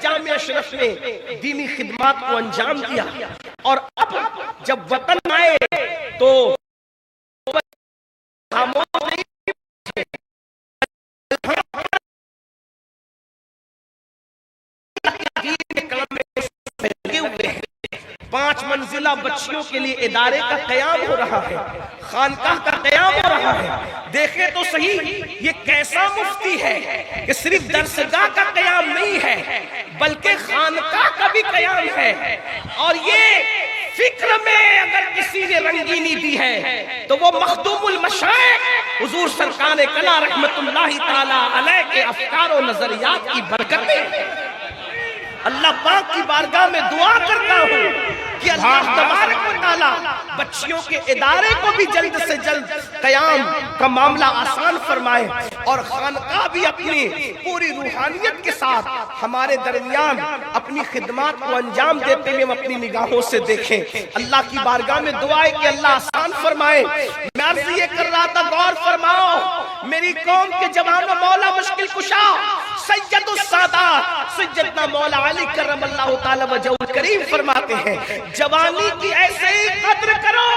جامع اشرف نے دینی خدمات کو انجام دیا، اور اب جب وطن آئے تو پانچ منزلہ بچیوں کے لیے ادارے کا قیام ہو رہا ہے، خانقاہ کا قیام ہو رہا ہے۔ دیکھیں تو صحیح یہ کیسا مفتی ہے کہ صرف درسگاہ کا قیام نہیں ہے بلکہ خانقاہ کا بھی قیام ہے، اور یہ فکر میں اگر کسی نے رنگینی دی ہے تو وہ مخدوم المشائخ حضور سرکار کلا رحمت اللہ تعالی علیہ کے افکار و نظریات کی برکتیں۔ اللہ پاک کی بارگاہ میں دعا کرتا ہوں کہ اللہ تبارک و تعالی بچیوں کے ادارے کو بھی جلد سے جلد قیام کا معاملہ آسان فرمائے، اور خانقاہ بھی اپنی پوری روحانیت کے ساتھ ہمارے درمیان اپنی خدمات کو انجام دیتے ہوئے اپنی نگاہوں سے دیکھیں۔ اللہ کی بارگاہ میں دعا ہے کہ اللہ آسان فرمائے۔ میں عرض یہ کر رہا تھا، غور فرماؤ میری قوم کے جوانوں، مولا مشکل کشا سید السادات سیدنا مولا علی کرم اللہ تعالی وجہہ الکریم فرماتے ہیں، جوانی کی ایسے ہی قدر کرو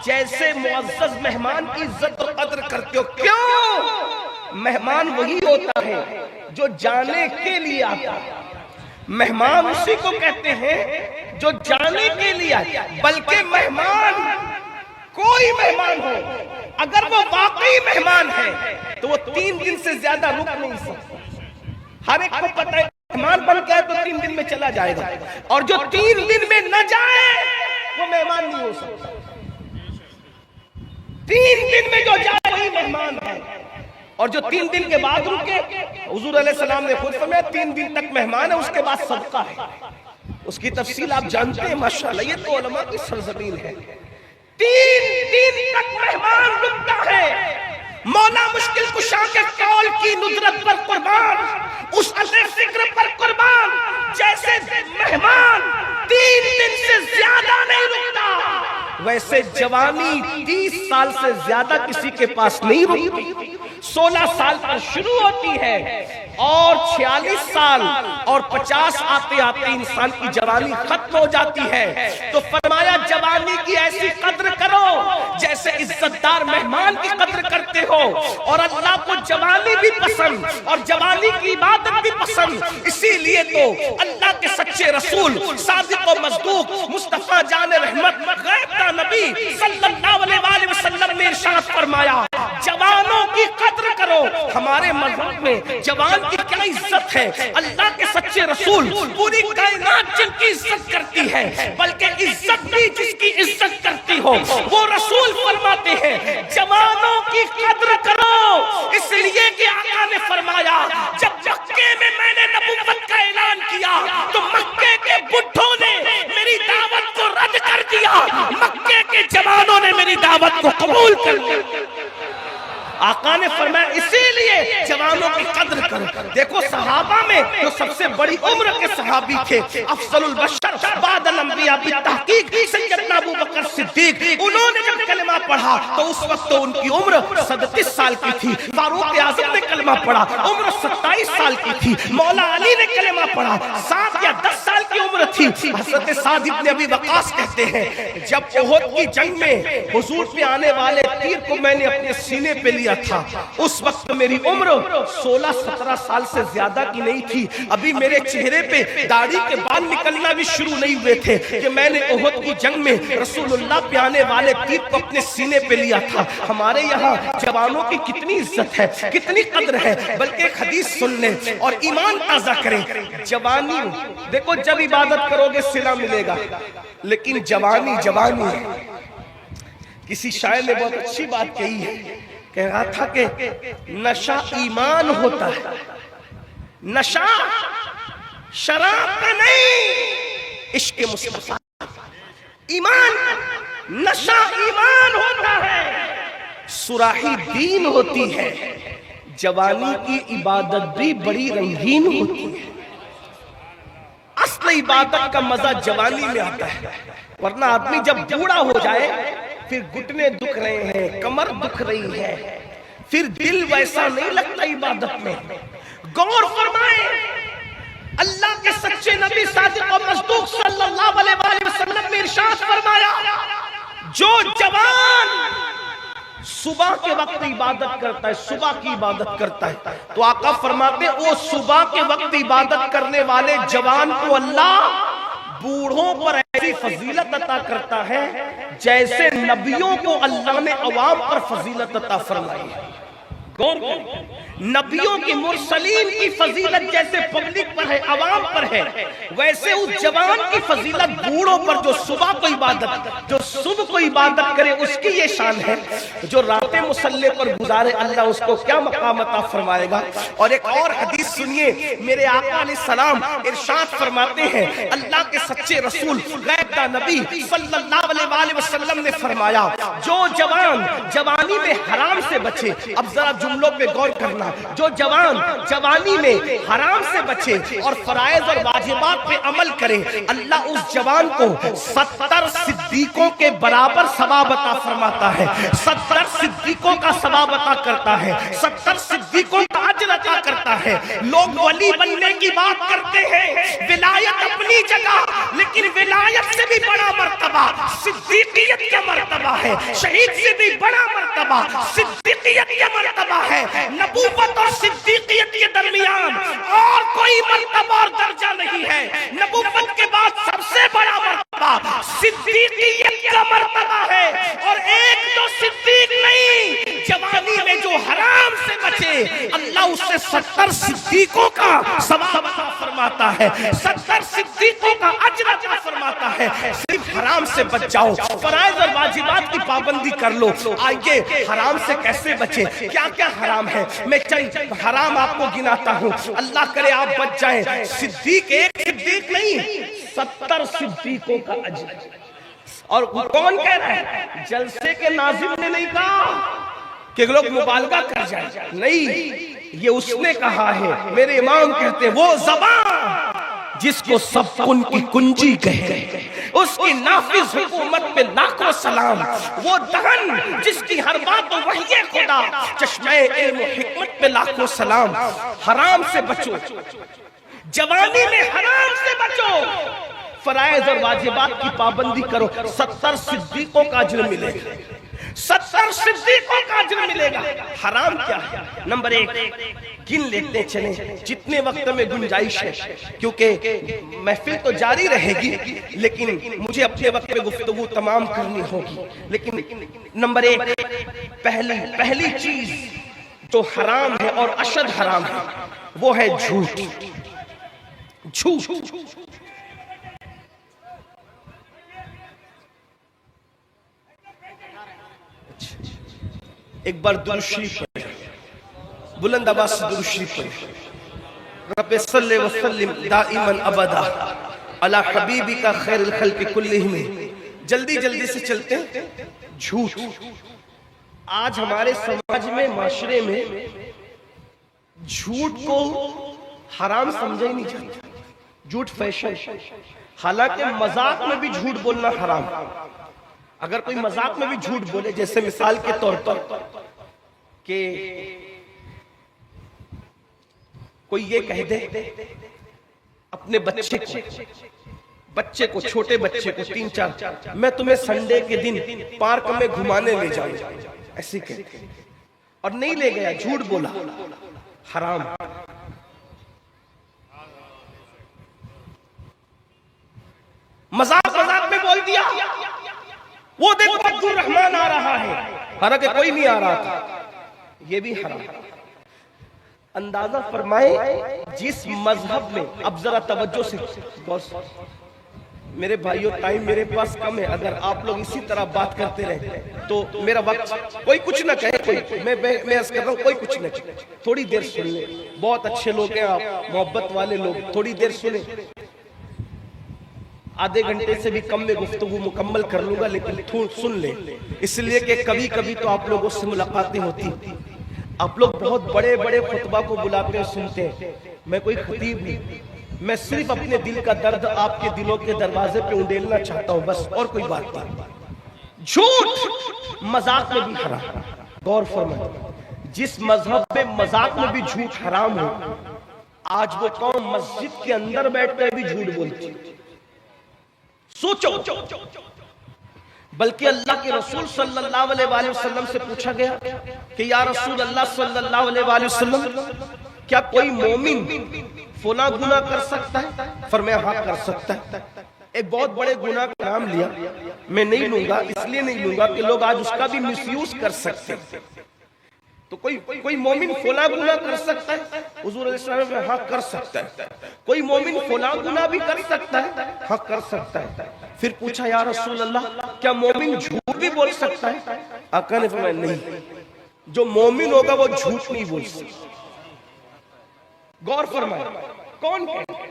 جیسے معزز مہمان کی عزت و قدر کرتے ہو۔ کیوں؟ مہمان وہی ہوتا ہے جو جانے کے لیے آتا ہے، مہمان اسی کو کہتے ہیں جو جانے کے لیے آتا ہے۔ بلکہ مہمان، کوئی مہمان ہو اگر وہ واقعی مہمان ہے تو وہ 3 دن سے زیادہ رک نہیں سکتا۔ ہر ایک کو پتہ ہے مہمان بن کے آئے تو 3 دن میں چلا جائے گا، اور جو 3 دن میں نہ جائے وہ مہمان نہیں ہو سکتا۔ 3 دن میں جو جائے وہی مہمان ہے، اور جو 3 دن کے بعد رکے، حضور علیہ السلام نے خود فرمایا 3 دن تک مہمان ہے، اس کے بعد صدقہ ہے۔ اس کی تفصیل آپ جانتے ہیں ماشاءاللہ، یہ تو علماء کی سرزمین ہے۔ 3 دن تک مہمان رکتا ہے، مولا مشکل کشا کے قول کی ندرت پر قربان، اس اثر فکر پر قربان، جیسے مہمان 3 دن سے زیادہ نہیں رکتا ویسے جوانی 30 سال سے زیادہ کسی کے پاس نہیں رکتی۔ 16 سال پر شروع ہوتی ہے اور 46 سال اور 50 آتے آتے انسان کی جوانی ختم ہو جاتی ہے۔ تو فرمایا جوانی کی ایسی قدر کرو جیسے عزتدار مہمان کی قدر کرتے ہو، اور اللہ کو جوانی بھی پسند اور جوانی کی عبادت بھی پسند۔ اسی لیے تو اللہ کے سچے رسول صادق و مصدوق مصطفیٰ جان رحمت غیب کا نبی صلی اللہ علیہ وسلم نے ارشاد فرمایا جوانوں کی قدر کرو۔ ہمارے مذہب میں جوان کی کیا عزت ہے، اللہ کے سچے رسول پوری کائنات جن کی عزت کرتی ہے، بلکہ عزت بھی جس کی عزت کرتی ہو وہ رسول فرماتے ہیں جوانوں کی قدر کرو۔ اس لیے کہ آقا نے فرمایا جب مکے میں میں نے نبوت کا اعلان کیا تو مکے کے بڈھوں نے میری دعوت کو رد کر دیا، مکے کے جوانوں نے میری دعوت کو قبول کر لیا۔ آقا نے فرمایا اسی لیے جوانوں کی قدر کرو۔ دیکھو صحابہ میں جو سب سے بڑی عمر کے صحابی تھے، افضل البشر بعد الانبیاء بالتحقیق سیدنا ابو بکر صدیق، انہوں نے جب کلمہ پڑھا تو اس وقت تو ان کی عمر 37 سال کی تھی۔ فاروق اعظم نے کلمہ پڑھا، عمر 27 سال کی تھی۔ مولا علی نے کلمہ پڑھا، 7 یا 10 سال کی عمر تھی۔ حضرت سعد ابن ابی وقاص کہتے ہیں جب احد کی جنگ میں حضور پہ آنے والے تیر کو میں نے اپنے سینے پہ لیا تھا، اس وقت میری عمر 16-17 سال سے زیادہ کی نہیں تھی۔ ابھی میرے چہرے پہ داڑھی کے بال نکلنا بھی شروع نہیں ہوئے تھے کہ میں نے احد کی جنگ میں رسول اللہ پہ آنے والے تیر کو اپنے سینے پہ لیا تھا۔ ہمارے یہاں جوانوں کی کتنی عزت ہے، کتنی قدر ہے، بلکہ ایک حدیث سن لیں اور ایمان تازہ کریں۔ جوانی دیکھو جب عبادت کرو گے صلہ ملے گا، لیکن جوانی جوانی ہے۔ کسی شاعر نے بہت اچھی بات کہی ہے، کہہ رہا تھا کہ نشہ ایمان ہوتا ہے، نشہ شراب کا نہیں، عشق مصطفیٰ ایمان، نشہ ایمان ہوتا ہے، سراحی دین ہوتی ہے۔ جوانی کی عبادت بھی بڑی رنگین ہوتی ہے۔ اصل عبادت کا مزہ جوانی میں آتا ہے، ورنہ آدمی جب بوڑھا ہو جائے پھر گھٹنے دکھ رہے ہیں، کمر دکھ رہی ہے، پھر دل ویسا نہیں لگتا عبادت میں۔ غور فرمائیں اللہ کے صادق و مصدوق صلی اللہ علیہ وآلہ وسلم نے ارشاد فرمایا جو جوان صبح کے وقت عبادت کرتا ہے، صبح کی عبادت کرتا ہے، تو آقا فرماتے ہیں وہ صبح کے وقت عبادت کرنے والے جوان کو اللہ بوڑھوں پر ایسی فضیلت عطا کرتا ہے جیسے نبیوں کو اللہ نے عوام پر فضیلت عطا فرمائی ہے۔ نبیوں کی مرسلین کی فضیلت جیسے پبلک پر ہے، عوام پر ہے، ویسے اس جوان کی فضیلت بوڑھوں پر جو صبح کو عبادت کرے اس کی یہ شان ہے۔ جو راتیں مصلی پر گزارے اللہ اس کو کیا مقام عطا فرمائے گا۔ اور ایک اور حدیث سنیے، میرے آقا علیہ السلام ارشاد فرماتے ہیں، اللہ کے سچے رسول غیب دا نبی صلی اللہ علیہ وآلہ وسلم نے فرمایا جو جوان جوانی میں حرام سے بچے، اب ذرا جملوں پہ غور کرنا، جو جوان جوانی میں حرام سے بچے اور فرائض اور واجبات پہ عمل کرے، اللہ اس جوان کو 70 صدیقوں کے برابر ثواب عطا فرماتا ہے، 70 صدیقوں کا ثواب عطا کرتا ہے، 70 صدیقوں کا اجر عطا کرتا ہے۔ لوگ ولی بننے کی بات کرتے ہیں، ولایت اپنی جگہ، لیکن ولایت سے بھی بڑا مرتبہ صدیقیت کا مرتبہ ہے، شہید سے بھی بڑا مرتبہ صدیقیت کا مرتبہ ہے۔ نبوت اور صدیقیت کے درمیان اور کوئی مرتبہ اور درجہ نہیں ہے۔ نبوت کے بعد سب سے بڑا مرتبہ صدیقیت کا مرتبہ ہے، اور ایک تو صدیق نہیں، جوانی میں جو حرام سے بچے اللہ اس سے 70 صدیقوں کا ثواب عطا فرماتا ہے، 70 صدیقوں کا اجر عطا فرماتا ہے۔ صرف حرام سے بچ جاؤ، فرائض اور واجبات کی پابندی کر لو۔ آئیے حرام سے کیسے بچے، کیا کیا حرام ہے، میں چند حرام آپ کو گناتا ہوں، اللہ کرے آپ بچ جائیں۔ صدیق ایک صدیق نہیں، 70 صدیقوں کا اجر۔ اور کون کہہ رہا ہے؟ جلسے کے ناظم نے نہیں کہا کہ لوگ مبالغہ کر جائیں، نہیں، یہ اس نے کہا ہے۔ میرے امام کہتے ہیں وہ زبان جس کو سب کن کی کنجی کہے، اس کی نافذ حکومت پہ لاکھوں سلام، وہ دہن جس کی ہر بات وحی خدا، چشمہ علم و حکمت پہ لاکھوں سلام۔ حرام سے بچو، جوانی میں حرام سے بچو، فرائض اور واجبات کی پابندی کرو، 70 صدیقوں کا اجر ملے گا، 70 صدیقوں کا اجر ملے گا۔ حرام کیا ہے؟ نمبر 1 گن لیتے چلیں جتنے وقت میں گنجائش ہے، کیونکہ محفل تو جاری رہے گی لیکن مجھے اپنے وقت میں گفتگو تمام کرنی ہوگی۔ لیکن نمبر 1 پہلی چیز جو حرام ہے اور اشد حرام ہے وہ ہے جھوٹ۔ جھوٹ ایک بار درود شریف پڑھیں، بلند آواز سے درود شریف پڑھیں۔ رب صلی وسلم دائما ابدا علی حبیبک خیر الخلق کلہم۔ جلدی سے چلتے ہیں۔ جھوٹ آج ہمارے سماج میں، معاشرے میں جھوٹ کو حرام سمجھا ہی نہیں جاتا، جھوٹ فیشن۔ حالانکہ مذاق میں بھی جھوٹ بولنا حرام۔ اگر کوئی مذاق میں بھی جھوٹ بولے، جیسے مثال کے طور پر کہ کوئی یہ کہہ دے اپنے بچے کو چھوٹے بچے کو 3-4 میں تمہیں سنڈے کے دن پارک میں گھمانے لے جاؤں، ایسی کہتے اور نہیں لے گیا، جھوٹ بولا، حرام۔ مذاق میں بول دیا، وہ دیکھو عبد الرحمن آ رہا ہے، حالانکہ کوئی نہیں آ رہا تھا، یہ بھی حرام۔ اندازہ فرمائیں جس مذہب میں، اب ذرا توجہ سے غور سے، میرے بھائیوں ٹائم میرے پاس کم ہے، اگر آپ لوگ اسی طرح بات کرتے رہے تو میرا وقت، کوئی کچھ نہ کہے، میں عرض کر رہا ہوں کوئی کچھ نہ کہے، تھوڑی دیر سن لیں، بہت اچھے لوگ ہیں آپ، محبت والے لوگ، تھوڑی دیر سنیں۔ آدھے گھنٹے سے بھی کم میں گفتگو مکمل کر لوں گا، لیکن سن لیں، اس لیے کہ کبھی کبھی تو آپ لوگوں سے ملاقاتیں ہوتی، آپ لوگ بہت بڑے بڑے خطبہ کو بلاتے ہیں، سنتے ہیں، میں کوئی خطیب نہیں، میں صرف اپنے دل کا درد آپ کے دلوں کے دروازے پہ انڈیلنا چاہتا ہوں، بس، اور کوئی بات نہیں۔ جھوٹ مذاق میں بھی حرام۔ غور فرمائیں، جس مذہب میں مذاق میں بھی جھوٹ حرام ہو، آج وہ قوم مسجد کے اندر بیٹھ کر بھی جھوٹ بولتی. سوچو. بلکہ اللہ کے رسول صلی اللہ علیہ وآلہ وسلم سے پوچھا گیا کہ یا رسول اللہ صلی اللہ علیہ وآلہ وسلم کیا کوئی مومن فلاں گناہ کر سکتا ہے؟ فرمایا ہاں کر سکتا ہے. ایک بہت بڑے گناہ کا نام لیا, میں نہیں لوں گا, اس لیے نہیں لوں گا کہ لوگ آج اس کا بھی مس یوز کر سکتے ہیں. تو کوئی مومن فلاں گناہ کر سکتا ہے؟ حضور علیہ السلام نے ہاں کر سکتا ہے. کوئی مومن فلاں گناہ بھی کر سکتا ہے؟ ہاں کر سکتا ہے. پھر پوچھا یا رسول اللہ کیا مومن جھوٹ بھی بول سکتا ہے؟ آقا نے فرمایا نہیں, جو مومن ہوگا وہ جھوٹ نہیں بول سکتا. غور فرمائے کون کہتے ہیں؟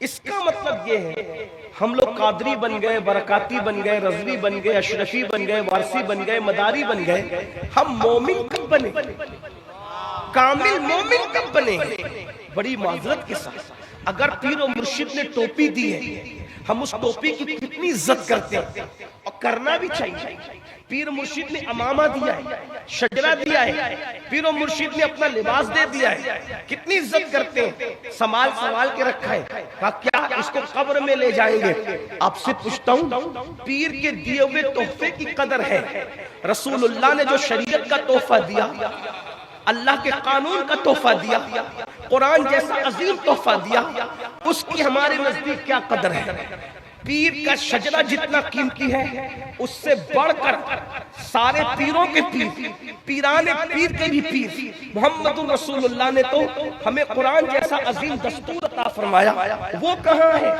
اس کا مطلب یہ ہے ہم لوگ قادری بن گئے, برکاتی بن گئے, رضوی بن گئے, اشرفی بن گئے, وارثی بن گئے, مداری بن گئے, ہم مومن کب بنے؟ کامل مومن کب بنے؟ بڑی معذرت کے ساتھ اگر پیر و مرشد نے ٹوپی دی ہے, ہم اس ٹوپی کی کتنی عزت کرتے ہیں اور کرنا بھی چاہیے. پیر و مرشد نے امامہ دیا ہے, شجرہ دیا ہے, پیر و مرشد نے اپنا لباس دے دیا ہے, کتنی عزت کرتے ہیں, سنبھال کے رکھا ہے. کہا کیا اس کو قبر میں لے جائیں گے؟ آپ سے پوچھتا ہوں پیر کے دیے ہوئے تحفے کی قدر ہے؟ رسول اللہ نے جو شریعت کا تحفہ دیا, اللہ کے قانون کا تحفہ دیا, قرآن جیسا عظیم تحفہ دیا, اس کی ہمارے نزدیک کیا قدر ہے؟ پیر کا شجرہ جتنا قیمتی ہے اس سے بڑھ کر سارے پیروں کے پیر, پیران پیر کے بھی پیر محمد رسول اللہ نے تو ہمیں قرآن جیسا عظیم دستور عطا فرمایا. وہ کہاں ہے؟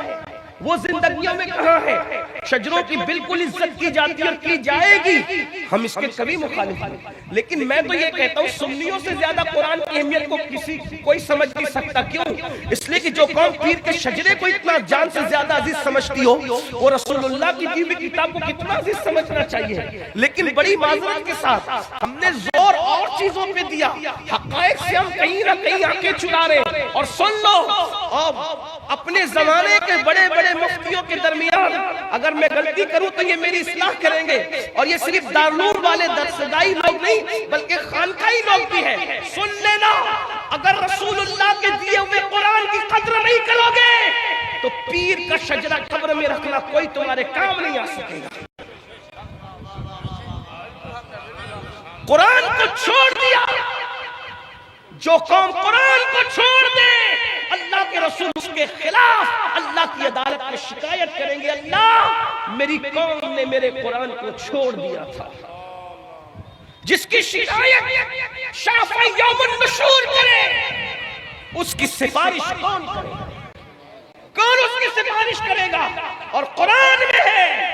وہ زندگیوں میں کہاں ہے؟ شجروں کی بالکل عزت کی جاتی اور کی جائے گی, ہم اس کے کبھی مخالف ہیں. لیکن میں تو یہ کہتا ہوں سنیوں سے زیادہ قرآن کی اہمیت کو کوئی سمجھ نہیں سکتا. کیوں؟ اس لیے کہ جو قوم پیر کے شجرے کو اتنا جان سے زیادہ عزیز سمجھتی ہو, وہ رسول اللہ کی دی ہوئی کتاب کو کتنا عزیز سمجھنا چاہیے. لیکن بڑی معذرت کے ساتھ ہم نے زور اور چیزوں پہ دیا, حقائق سے ہم کہیں نہ کہیں آنکھیں چرا رہے ہیں. اور سن لو, اپنے زمانے کے بڑے بڑے مفتیوں کے درمیان اگر میں غلطی کروں تو یہ میری اصلاح کریں گے, اور یہ صرف دارالعلوم والے درسدائی لوگ نہیں بلکہ خانقاہی لوگ بھی ہیں. سن لینا, اگر رسول اللہ کے دیے ہوئے قرآن کی قدر نہیں کرو گے تو پیر کا شجرہ قبر میں رکھنا کوئی تمہارے کام نہیں آ سکے گا. قرآن کو چھوڑ دیا, جو قوم قرآن کو چھوڑ دے اللہ کے رسول اس کے خلاف اللہ کی عدالت میں شکایت کریں گے, اللہ میری قوم نے میرے قرآن کو چھوڑ دیا تھا. جس کی شکایت شافعی یوم النشور کرے اس کی سفارش کون کرے گا؟ کون اس کی سفارش کرے گا؟ اور قرآن میں ہے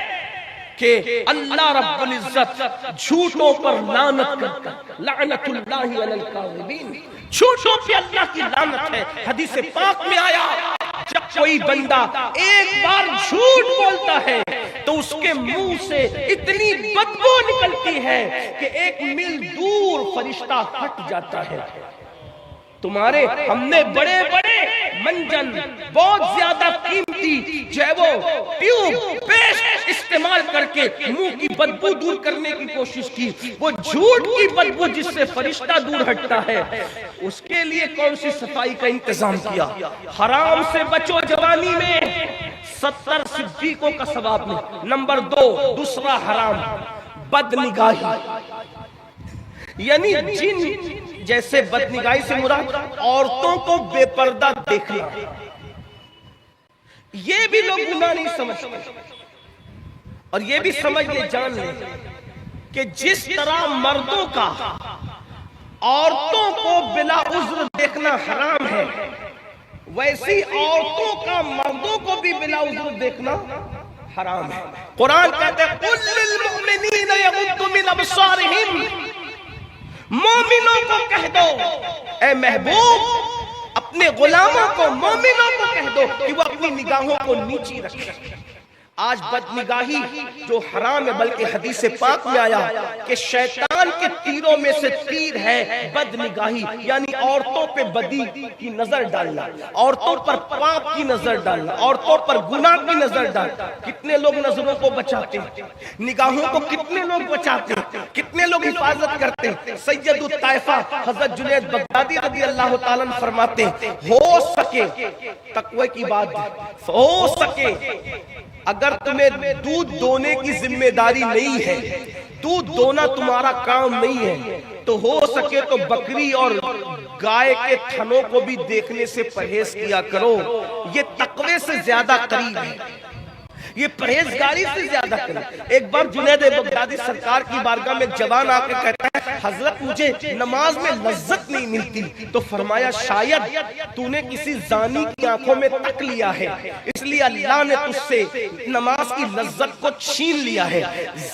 کہ اللہ رب العزت جھوٹوں پر لعنت کرتا, لعنت اللہ علی الکاذبین, جھوٹوں پہ اللہ کی لعنت ہے. حدیث پاک میں آیا جب کوئی بندہ ایک بار جھوٹ بولتا ہے تو اس کے منہ سے اتنی بدبو نکلتی ہے کہ 1 میل دور فرشتہ ہٹ جاتا ہے. تمہارے ہم نے بڑے بڑے منجن بہت زیادہ قیمتی جو ہے وہ ٹیوب پیسٹ استعمال کر کے منہ کی بدبو دور کرنے کی کوشش کی. وہ جھوٹ کی بدبو جس سے فرشتہ دور ہٹتا ہے, اس کے لیے کون سی صفائی کا انتظام کیا؟ حرام سے بچو جوانی میں, 70 صدیقوں کا ثواب میں. نمبر 2, دوسرا حرام بد نگاہی, یعنی جن جیسے بد نگاہی سے مراد عورتوں کو بے پردہ دیکھنا. یہ بھی لوگ گناہ نہیں سمجھتے, اور یہ بھی سمجھ لے جان لے کہ جس طرح مردوں کا عورتوں کو بلا عذر دیکھنا حرام ہے, ویسی عورتوں کا مردوں کو بھی بلا عذر دیکھنا حرام ہے. قرآن کہتا ہے قُلْ لِلْمُؤْمِنِينَ يَغُضُّوا مِنْ أَبْصَارِهِمْ, مومنوں کو کہہ دو, اے محبوب اپنے غلاموں کو, مومنوں کو کہہ دو کہ وہ اپنی نگاہوں کو نیچی رکھیں. آج بدنگاہی جو حرام ہے، بلکہ حدیث پاک میں آیا کہ شیطان کے تیروں میں سے تیر ہے بدنگاہی، یعنی عورتوں پہ بدی کی نظر ڈالنا، عورتوں پر پاپ کی نظر ڈالنا، عورتوں پر گناہ کی نظر ڈالنا۔ کتنے لوگ نظروں کو بچاتے ہیں، نگاہوں کو کتنے لوگ بچاتے ہیں، کتنے لوگ حفاظت کرتے ہیں۔ سید الطائفہ حضرت جنید بغدادی رضی اللہ تعالیٰ عنہ فرماتے ہیں ہو سکے تقوی کی بات، ہو سکے اگر تمہیں دودھ دونے کی ذمہ داری نہیں ہے، دودھ دونا تمہارا کام نہیں ہے، تو ہو سکے تو بکری اور گائے کے تھنوں کو بھی دیکھنے سے پرہیز کیا کرو۔ یہ تقوی سے زیادہ قریب ہے، یہ پرہیزگاری سے زیادہ قریب۔ ایک بار جنید بغدادی سرکار کی بارگاہ میں ایک جوان آ کے کہتا ہے حضرت مجھے نماز میں لذت نہیں ملتی، تو فرمایا شاید تو نے کسی زانی کی آنکھوں میں تک لیا ہے، اس لیے اللہ نے تجھ سے نماز کی لذت کو چھین لیا ہے۔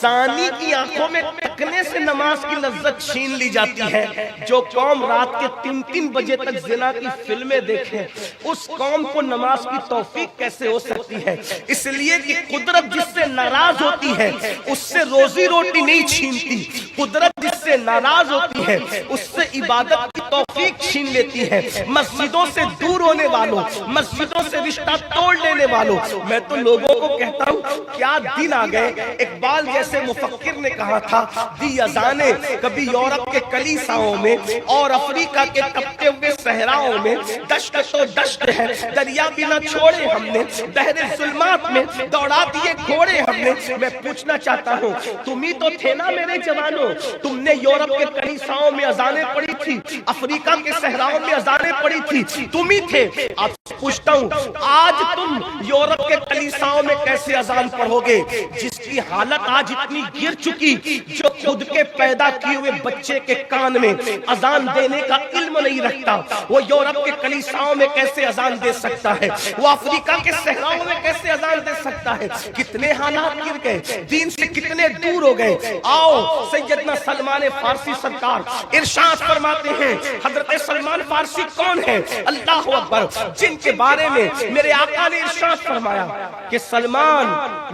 زانی کی آنکھوں میں تکنے سے نماز کی لذت چھین لی جاتی ہے۔ جو قوم رات کے 3 بجے تک زنا کی فلمیں دیکھے، اس قوم کو نماز کی توفیق کیسے ہو سکتی ہے؟ اس لیے کہ قدرت جس سے ناراض ہوتی ہے اس سے روزی روٹی نہیں چھینتی، قدرت جس سے ناراض ہوتی ہے اس سے عبادت کی توفیق چھین لیتی ہے۔ مسجدوں سے دور ہونے والوں، مسجدوں سے رشتہ توڑ لینے والوں، میں تو لوگوں کو کہتا ہوں کیا دن آ گئے۔ اقبال جیسے مفکر نے کہا تھا دی اذانیں کبھی یورپ کے کلیساؤں میں اور افریقہ کے تپتے ہوئے صحراؤں میں، دشت تو دشت ہے دریا بھی نہ چھوڑے ہم نے، بحر ظلمات میں دوڑا دیے گھوڑے ہم نے۔ میں پوچھنا چاہتا ہوں تم ہی تو تھے نا میرے جوانوں، تم نے یورپ کے کلیساؤں میں اذانیں پڑھی تھی، افریقہ کے صحراؤں میں اذانیں پڑھی تھی، تم ہی تھے۔ آپ سے پوچھتا ہوں آج تم یورپ کے کلیساؤں میں کیسے اذان پڑھو گے؟ جس کی حالت آج اتنی گر چکی، جو خود کے پیدا کیے ہوئے بچے کے کان میں اذان دینے کا علم نہیں رکھتا، وہ یورپ کے کلیساؤں میں کیسے اذان دے سکتا ہے؟ وہ افریقہ کے صحراؤں میں کیسے اذان دے سکتا ہے؟ کتنے حالات گر گئے، دین سے کتنے دور ہو گئے۔ آؤ سیدنا سلمان فارسی سرکار ارشاد فرماتے ہیں، حضرت سلمان فارسی کون ہے؟ اللہ اکبر، جن کے بارے میں میرے آقا نے ارشاد فرمایا کہ سلمان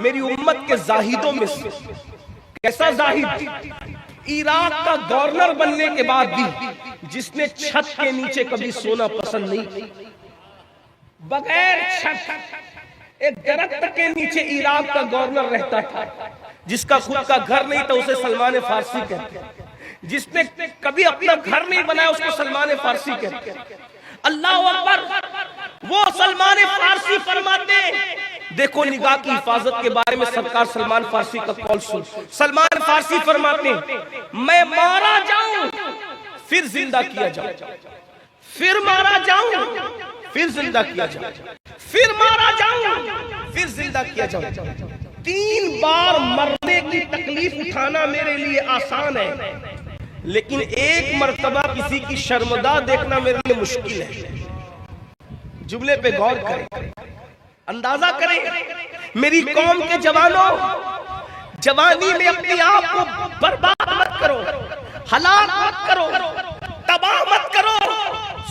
میری امت کے زاہدوں میں سے۔ کیسا زاہد؟ عراق کا گورنر بننے کے بعد بھی جس نے چھت کے نیچے کبھی سونا پسند نہیں، بغیر چھت ایک درخت کے نیچے عراق کا گورنر رہتا تھا، جس کا خود کا گھر نہیں تھا اسے سلمان فارسی کہتے ہیں، جس نے کبھی اپنا گھر نہیں بنایا اس کو سلمان فارسی کہتے ہیں۔ اللہ اکبر، وہ سلمان فارسی فرماتے ہیں، دیکھو نگاہ کی حفاظت کے بارے میں سرکار سلمان فارسی کا قول سن۔ سلمان فارسی فرماتے ہیں میں مارا جاؤں پھر زندہ کیا جاؤں، پھر مارا جاؤں پھر زندہ کیا جاؤں، پھر مارا جاؤں پھر زندہ کیا جاؤں۔ 3 بار مرنے کی تکلیف اٹھانا میرے لیے آسان ہے، لیکن 1 مرتبہ کسی کی شرمگاہ دیکھنا میرے لیے مشکل ہے۔ جملے پہ غور کریں، اندازہ کریں، میری قوم کے جوانوں، جوانی میں اپنی آپ کو برباد مت کرو، ہلاک مت کرو، تباہ مت کرو،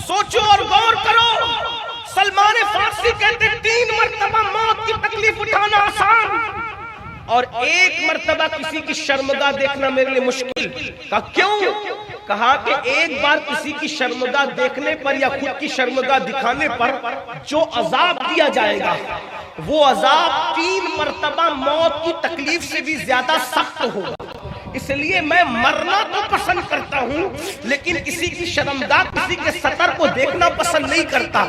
سوچو اور غور کرو۔ سلمان فارسی کہتے 3 مرتبہ موت کی تکلیف اٹھانا آسان اور 1 مرتبہ کسی کی شرمگاہ دیکھنا میرے لیے مشکل۔ کہا کیوں؟ کہا کہ 1 بار کسی کی شرمگاہ دیکھنے پر یا خود کی شرمگاہ دکھانے پر جو عذاب دیا جائے گا وہ عذاب 3 مرتبہ موت کی تکلیف سے بھی زیادہ سخت ہوگا۔ اس لیے میں مرنا تو پسند کرتا ہوں لیکن کسی کی شرمگاہ، کسی کے سطر کو دیکھنا پسند نہیں کرتا۔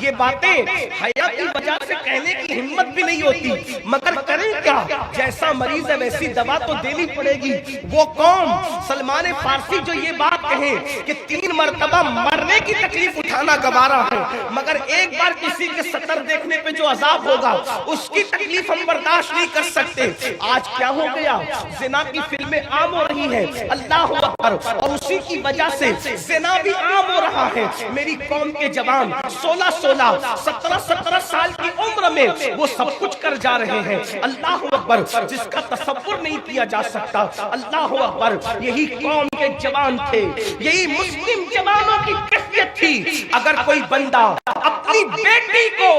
یہ باتیں حیا کی وجہ سے کہنے کی ہمت بھی نہیں ہوتی، مگر کریں کیا؟ جیسا مریض ہے ویسی دوا تو دینی پڑے گی۔ وہ قوم سلمان فارسی جو یہ بات کہیں کہ 3 مرتبہ مرنے کی تکلیف اٹھانا گوارا ہے، مگر 1 بار کسی کے سطر دیکھنے پہ جو عذاب ہوگا اس کی تکلیف ہم برداشت نہیں کر سکتے۔ آج کیا ہو گیا؟ زنا کی فلمیں عام ہو رہی ہے، اللہ اکبر، اور اسی کی وجہ سے زنا بھی عام ہو رہا ہے۔ میری قوم کے جوان 16 17 سال کی عمر میں وہ سب کچھ کر جا رہے ہیں، اللہ اکبر، جس کا تصور نہیں کیا جا سکتا۔ اللہ اکبر، یہی قوم کے جوان تھے، یہی مسلم جوانوں کی کیفیت تھی۔ اگر کوئی بندہ اپنی بیٹی کو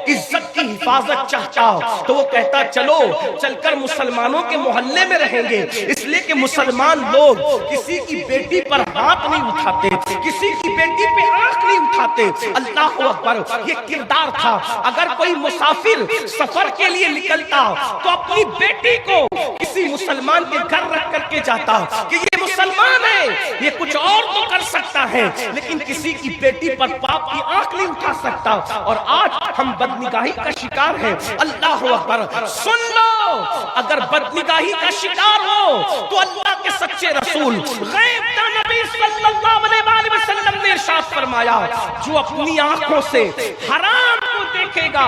عزت کی حفاظت چاہتا تو وہ کہتا چلو چل کر مسلمانوں کے محلے میں رہیں گے، اس لیے کہ مسلمان لوگ کسی کی بیٹی پر ہاتھ نہیں اٹھاتے، کسی کی بیٹی پہ آنکھ نہیں اٹھاتے۔ اللہ اکبر، یہ کردار تھا۔ اگر کوئی مسافر سفر کے لیے نکلتا تو اپنی بیٹی کو کسی مسلمان کے گھر رکھ کر کے جاتا کہ یہ مسلمان ہے، یہ کچھ اور تو کر سکتا ہے لیکن کسی کی بیٹی پر باپ کی آنکھ نہیں اٹھا سکتا۔ اور آج ہم بدنگاہی کا شکار ہیں۔ اللہ اکبر، سن لو، اگر بدنگاہی کا شکار ہو تو اللہ کے سچے رسول غیب کا نبی صلی اللہ علیہ وسلم نے ارشاد فرمایا، جو اپنی آنکھوں سے حرام کو دیکھے گا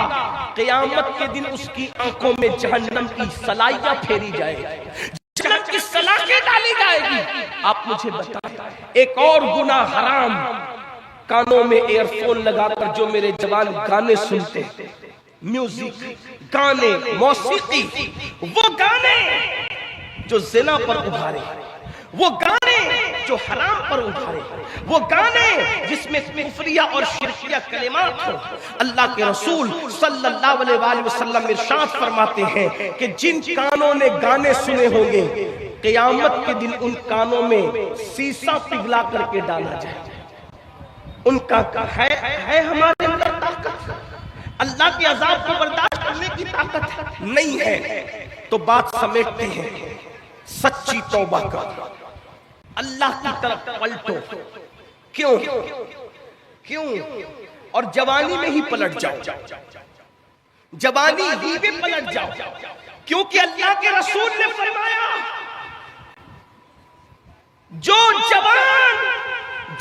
قیامت کے دن اس کی آنکھوں میں جہنم کی سلائیاں پھیری جائے گی، جہنم کی سلاخیں ڈالی جائے گی۔ آپ مجھے بتائیں، ایک اور گناہ حرام، کانوں میں ایئر فون لگا کر جو میرے جوان گانے سنتے، میوزک، گانے، موسیقی، وہ گانے جو زنا پر ابھارے، وہ گانے جو حرام پر ابھارے، وہ گانے جس میں کفریہ اور شرکیہ کلمات ہو۔ اللہ کے رسول صلی اللہ علیہ وآلہ وسلم ارشاد فرماتے ہیں کہ جن کانوں نے گانے سنے ہوں گے قیامت کے دن ان کانوں میں سیسا پگھلا کر کے ڈالا جائے۔ ان کا ہے ہمارے اندر طاقت اللہ کے عذاب کو برداشت کرنے کی طاقت نہیں ہے، تو بات سمیٹتے ہیں، سچی توبہ کر، اللہ کی طرف پلٹو۔ کیوں؟ اور جوانی میں ہی پلٹ جاؤ، جوانی ہی میں پلٹ جاؤ، کیونکہ اللہ کے رسول نے فرمایا جو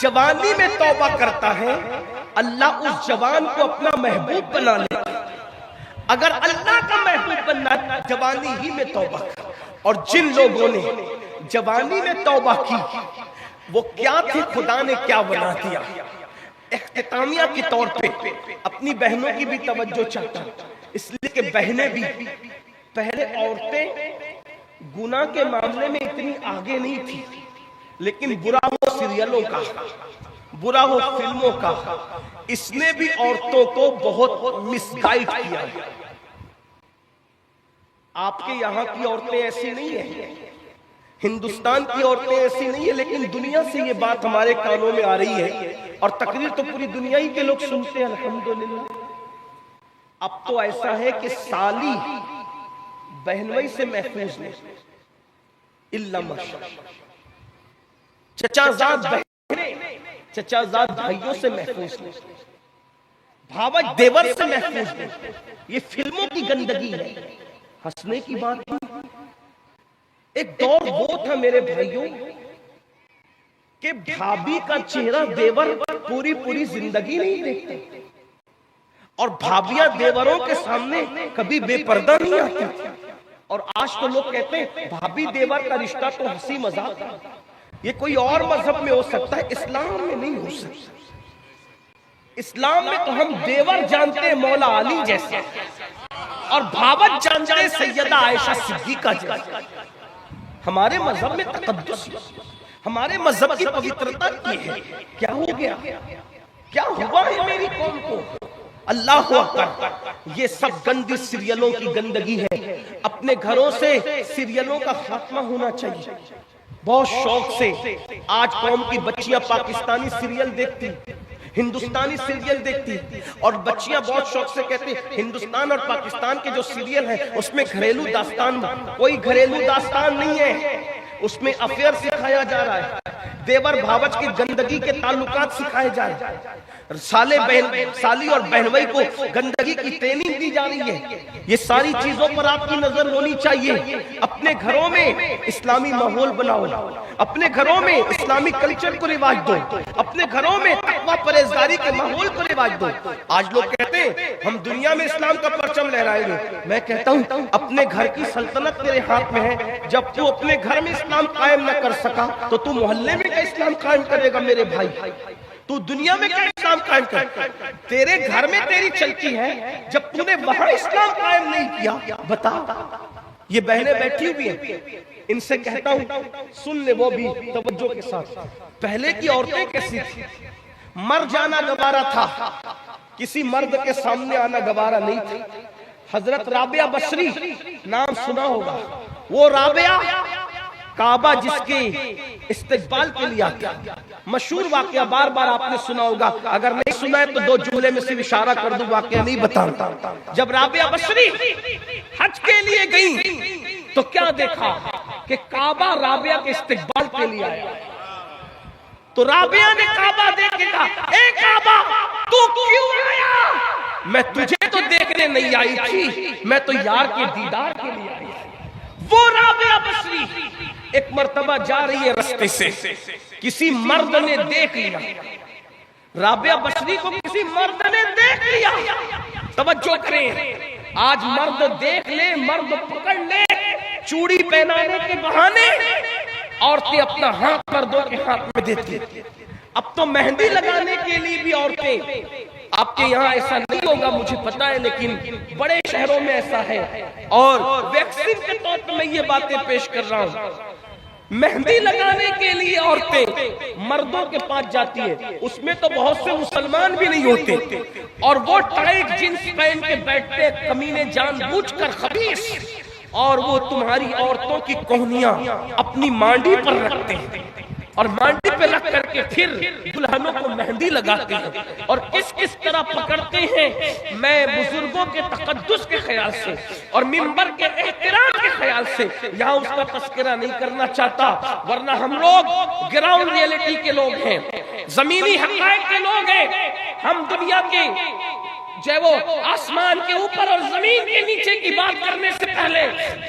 جوانی میں توبہ کرتا ہے اللہ اس جوان کو اپنا محبوب بنا لیتا۔ اگر اللہ کا محبوب بننا جوانی ہی میں توبہ کر۔ اور جن لوگوں نے جوانی میں توبہ کی وہ کیا تھے، خدا نے کیا بنا دیا۔ اختتامیہ کے طور پہ اپنی بہنوں کی بھی توجہ چاہتا ہوں، اس لیے کہ بہنیں بھی، پہلے عورتیں گناہ کے معاملے میں اتنی آگے نہیں تھی، لیکن برا ہو سیریلوں کا، برا ہو فلموں کا، اس نے بھی عورتوں کو بہت مس گائیڈ کیا۔ آپ کے یہاں کی عورتیں ایسی نہیں ہیں، ہندوستان کی عورتیں ایسی نہیں ہیں، لیکن دنیا سے یہ بات ہمارے کانوں میں آ رہی ہے اور تقریر تو پوری دنیا ہی کے لوگ سنتے ہیں، الحمدللہ۔ اب تو ایسا ہے کہ سالی بہنوئی سے محفوظ نہیں، الا ماشاءاللہ، چچا زاد بہنیں چچا زاد بھائیوں سے محفوظ نہیں، بھاوج دیور سے محفوظ نہیں۔ یہ فلموں کی گندگی ہے، ہنسنے کی بات نہیں۔ ایک دور وہ تھا میرے بھائیوں کہ بھابھی کا چہرہ دیور پوری زندگی نہیں دیکھتے، اور بھابیاں دیوروں کے سامنے کبھی بے پردہ نہیں آتی۔ اور آج تو لوگ کہتے ہیں بھابھی دیور کا رشتہ تو ہنسی مذاق ہے، یہ کوئی اور مذہب میں ہو سکتا ہے، اسلام میں نہیں ہو سکتا۔ اسلام میں تو ہم دیور جانتے ہیں مولا علی جیسا، اور بھاوت جانتے ہیں سیدہ عائشہ صدیقہ جیسا۔ ہمارے مذہب میں تقدس، ہمارے مذہب کی پوترتا کی ہے۔ کیا ہو گیا، کیا ہوا ہے میری قوم کو؟ اللہ اکبر، یہ سب گندی سیریلوں کی گندگی ہے۔ اپنے گھروں سے سیریلوں کا خاتمہ ہونا چاہیے۔ بہت شوق سے آج قوم کی بچیاں پاکستانی سیریل دیکھتی، ہندوستانی سیریل دیکھتی، اور بچیاں بہت شوق سے کہتی ہندوستان اور پاکستان کے جو سیریل ہیں اس میں گھریلو داستان، کوئی گھریلو داستان نہیں ہے، اس میں افیئر سکھایا جا رہا ہے، دیور بھاوج کی گندگی کے تعلقات سکھائے جا رہے ہیں، سالی اور بہنوئی کو گندگی کی ٹریننگ دی جا رہی ہے۔ یہ ساری چیزوں پر آپ کی نظر ہونی چاہیے۔ اپنے گھروں میں اسلامی ماحول بناؤ، اپنے گھروں میں اسلامی کلچر کو رواج دو، اپنے گھروں میں تقویٰ پرہیزگاری کے ماحول کو رواج دو۔ آج لوگ کہتے ہیں ہم دنیا میں اسلام کا پرچم لہرائیں گے، میں کہتا ہوں اپنے گھر کی سلطنت تیرے ہاتھ میں ہے۔ جب تو اپنے گھر میں اسلام قائم نہ کر سکا تو تو محلے میں کیا اسلام قائم کرے گا میرے بھائی؟ تو دنیا میں کیا اسلام قائم کر؟ تیرے گھر میں تیری چلتی ہے، جب تو نے وہاں اسلام قائم نہیں کیا، بتا۔ یہ بہنیں بیٹھی ہوئی ہیں، ان سے کہتا ہوں سن لے وہ بھی توجہ کے ساتھ۔ پہلے کی عورتیں کیسی تھی؟ مر جانا گوارا تھا، کسی مرد کے سامنے آنا گوارا نہیں تھا۔ حضرت رابعہ بصری نام سنا ہوگا، وہ رابعہ کعبہ جس کے استقبال کے لیے آتا، مشہور واقعہ بار بار آپ نے سنا ہوگا، اگر نہیں سنا ہے تو دو جملے میں صرف اشارہ کر دوں، واقعہ نہیں بتاتا۔ جب رابعہ بصری حج کے لیے گئی تو کیا دیکھا کہ کعبہ رابعہ کے استقبال کے لیے آیا، تو رابعہ نے کعبہ دیکھ کے کہا، اے کعبہ تو کیوں آیا؟ میں تجھے تو دیکھنے نہیں آئی تھی، میں تو یار کے دیدار کے لیے آئی تھی۔ وہ رابعہ بصری ایک مرتبہ جا رہی ہے رستے سے، کسی مرد نے دیکھ لیا، رابعہ بصری کو کسی مرد نے دیکھ لیا۔ توجہ کریں، آج مرد دیکھ لے، مرد پکڑ لے، چوڑی پہنانے کے بہانے عورتیں اپنا ہاتھ مردوں کے ہاتھ میں دیتی۔ اب تو مہندی لگانے کے لیے بھی عورتیں، آپ کے یہاں ایسا نہیں ہوگا مجھے پتا ہے، لیکن بڑے شہروں میں ایسا ہے، اور ویکسین کے طور پر میں یہ باتیں پیش کر رہا ہوں۔ مہندی لگانے کے لیے عورتیں مردوں کے پاس جاتی ہے، اس میں تو بہت سے مسلمان بھی نہیں ہوتے، اور وہ ٹائٹ جینس پہن کے بیٹھتے کمینے جان بوجھ کر خبیث، اور وہ تمہاری عورتوں کی کوہنیاں اپنی مانڈی پر رکھتے ہیں، اور مانڈی پہ رکھ کر کے پھر دلہنوں کو مہندی لگاتے ہیں، اور کس طرح پکڑتے ہیں۔ میں بزرگوں کے تقدس کے خیال سے اور منبر کے احترام کے خیال سے یہاں اس کا تذکرہ نہیں کرنا چاہتا، ورنہ ہم لوگ گراؤنڈ ریئلٹی کے لوگ ہیں، زمینی حقائق کے لوگ ہیں۔ ہم دنیا کے جو ہے وہ آسمان کے اوپر اور زمین کے نیچے کی بات کرنے سے پہلے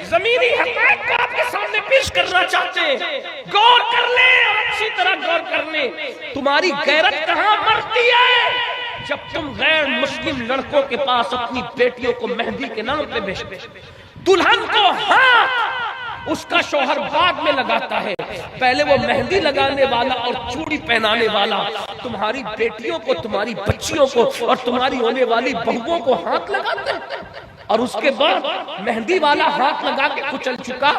زمینی حقائق کو آپ کے سامنے پیش کرنا چاہتے ہیں۔ غور کر لیں اور اچھی طرح غور کر لیں، تمہاری غیرت کہاں مرتی ہے؟ جب تم غیر مسلم لڑکوں کے پاس اپنی بیٹیوں کو مہندی کے نام پہ بھیجتے، دلہن کو ہاں اس کا شوہر بعد میں لگاتا ہے، پہلے وہ مہندی لگانے والا اور چوڑی پہنانے والا تمہاری بیٹیوں کو، تمہاری بچیوں کو اور تمہاری ہونے والی بہووں کو ہاتھ لگاتا ہے، اور اس کے بعد مہندی والا ہاتھ لگا کے کچل چکا،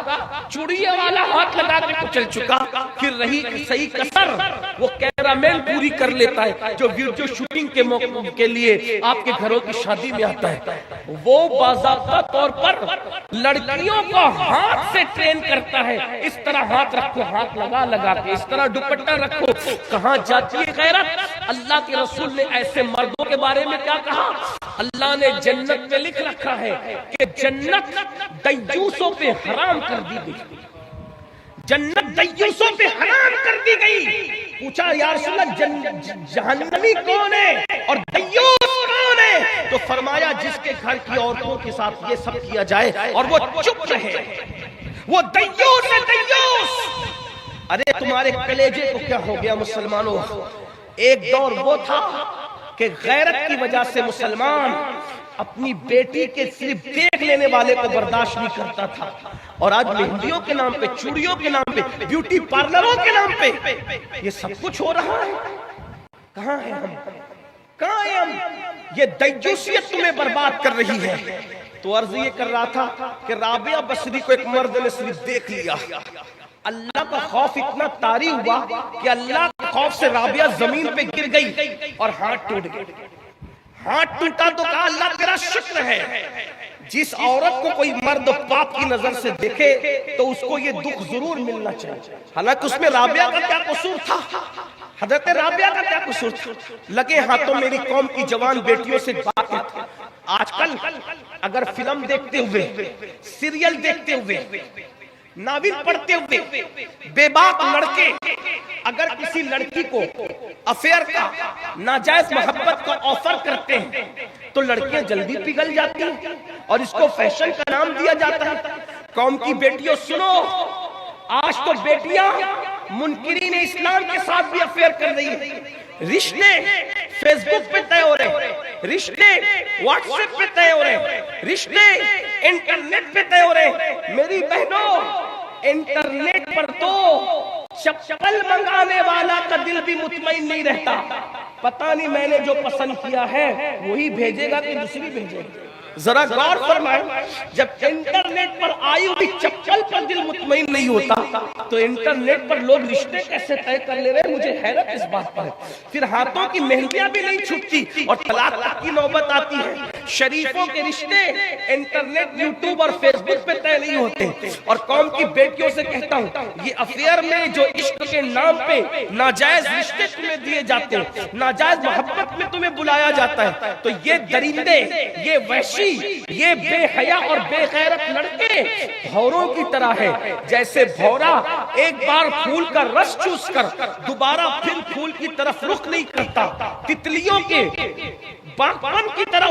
چوڑیے والا ہاتھ لگا کے کچل چکا، پھر رہی صحیح کسر وہ کیمرامین پوری کر لیتا ہے جو ویڈیو شوٹنگ کے موقع کے لیے آپ کے گھروں کی شادی میں آتا ہے، وہ باضابطہ طور پر لڑکیوں کو ہاتھ سے ٹرین کرتا ہے، اس طرح ہاتھ رکھو، ہاتھ لگا کے اس طرح دوپٹہ رکھو۔ کہاں جاتی ہے غیرت؟ اللہ کے رسول نے ایسے مردوں کے بارے میں کیا کہا؟ اللہ نے جنت میں لکھ رکھا ہے کہ جنت دیوسوں پہ حرام کر دی گئی، جنت دیوسوں پہ حرام کر دی گئی۔ پوچھا یا رسول اللہ جہنمی کون ہے اور دیوس کون ہے؟ تو فرمایا جس کے گھر کی عورتوں کے ساتھ یہ سب کیا جائے اور وہ چپ رہے، وہ دیوس ہے، دیوس۔ ارے تمہارے کلیجے کو کیا ہو گیا مسلمانوں؟ ایک دور وہ تھا کہ غیرت کی وجہ سے مسلمان اپنی بیٹی کے صرف دیکھ لینے والے کو برداشت نہیں کرتا تھا، اور آج مہندیوں کے نام پہ، چوڑیوں کے نام پہ، بیوٹی پارلروں کے نام پہ یہ سب کچھ ہو رہا ہے۔ کہاں ہیں ہم؟ کہاں ہیں ہم؟ یہ دیوسیت تمہیں برباد کر رہی ہے۔ تو عرض یہ کر رہا تھا کہ رابعہ بصری کو ایک مرد نے صرف دیکھ لیا، اللہ کا خوف اتنا طاری ہوا کہ اللہ کے خوف سے رابعہ زمین پہ گر گئی اور ہاتھ ٹوٹ گئے۔ ہاتھ ٹوٹا تو کہا اللہ تیرا شکر ہے۔ جس عورت کو کوئی مرد پاپ کی نظر سے دیکھے تو اس کو یہ دکھ ضرور ملنا چاہیے، حالانکہ اس میں رابعہ کا کیا قصور تھا؟ حضرت رابعہ کا کیا قصور تھا؟ لگے ہاتھوں میری قوم کی جوان بیٹیوں سے بات کرتے۔ آج کل اگر فلم دیکھتے ہوئے، سیریل دیکھتے ہوئے، ناول پڑھتے ہوئے بے باک لڑکے اگر کسی لڑکی کو افیئر کا، ناجائز محبت کا آفر کرتے ہیں تو لڑکیاں جلدی پگھل جاتی ہیں اور اس کو فیشن کا نام دیا جاتا ہے۔ قوم کی بیٹیوں سنو، آج تو بیٹیاں منکرین اسلام کے ساتھ بھی افیئر کر رہی ہیں، رشتے فیس بک پہ طے ہو رہے، رشتے واٹس ایپ پہ طے ہو رہے، رشتے انٹرنیٹ پہ طے ہو رہے۔ میری بہنوں، انٹرنیٹ پر تو چپل منگانے والا کا دل بھی مطمئن نہیں رہتا، پتہ نہیں میں نے جو پسند کیا ہے وہی بھیجے گا کہ دوسری بھیجے گا۔ ذرا غور فرمائیں، جب انٹرنیٹ پر آئی ہوئی چپل پر دل مطمئن نہیں ہوتا تو انٹرنیٹ پر لوگ رشتے کیسے طے کر لے رہے ہیں؟ مجھے حیرت اس بات پر ہے۔ پھر ہاتھوں کی مہندیاں بھی نہیں چھوٹتی اور طلاق تک کی نوبت آتی ہے۔ شریفوں کے رشتے انٹرنیٹ، یوٹیوب اور فیس بک پہ طے نہیں ہوتے۔ اور قوم کی بیٹیوں سے کہتا ہوں، یہ افیئر میں جو عشق کے نام پہ ناجائز رشتے تمہیں دیے جاتے ہیں، ناجائز محبت میں تمہیں بلایا جاتا ہے، تو یہ درندے، یہ وحشی، یہ بے حیا اور بے غیرت لڑکے بھوروں کی طرح ہے۔ جیسے بھورا ایک بار پھول کا رس چوس کر دوبارہ پھر پھول کی طرف رخ نہیں کرتا، تتلیوں کے باغبان کی طرح